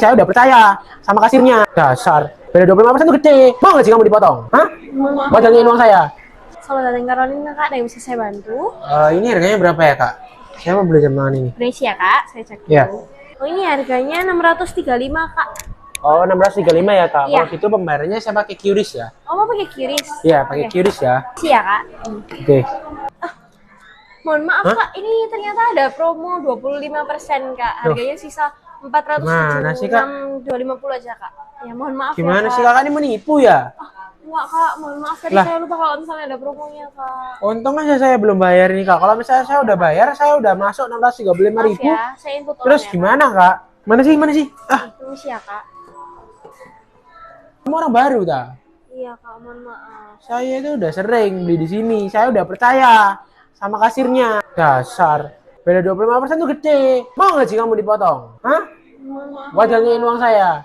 Saya udah percaya sama kasirnya. Dasar. Beda 25% tuh gede. Mau nggak sih kamu dipotong? Hah? Buat gantiin uang saya. Selamat datang ke Rolina, Kak. Ada yang bisa saya bantu? Ini harganya berapa ya, Kak? Saya mau beli jam tangan ini. Permisi ya, Kak. Saya cek dulu. Iya. Oh, ini harganya 635, Kak. Oh, 635 ya, Kak. Iya. Kalau gitu pembayarannya saya pakai QRIS ya. Oh, mau pakai QRIS? Iya, pakai Oke. QRIS ya. Permisi ya, Kak. Oke. Mohon maaf, Hah? Kak. Ini ternyata ada promo 25%, Kak. Harganya sisa Gimana sih, Kak? 476.250 aja, Kak. Ya, mohon maaf Gimana ya, sih, Kak. Kakak ini menipu ya? Enggak, Kak. Mohon maaf. Tadi Lah. saya lupa kalau misalnya ada promonya, Kak. Untung aja saya belum bayar ini, Kak. Kalau misalnya saya udah bayar, saya udah masuk 635 Maaf ribu. ya. Saya input Terus ulang ya, gimana, Kak? Mana sih? Mana sih? Ah, Kak. Permisi ya, Kak. kamu orang baru, tak? Iya, Kak. Mohon maaf. Saya itu udah sering beli di sini. Saya udah percaya sama kasirnya. Dasar. Beda 25% tuh gede. Mau nggak sih kamu dipotong? Hah? Mohon maaf. Buat gantiin uang saya.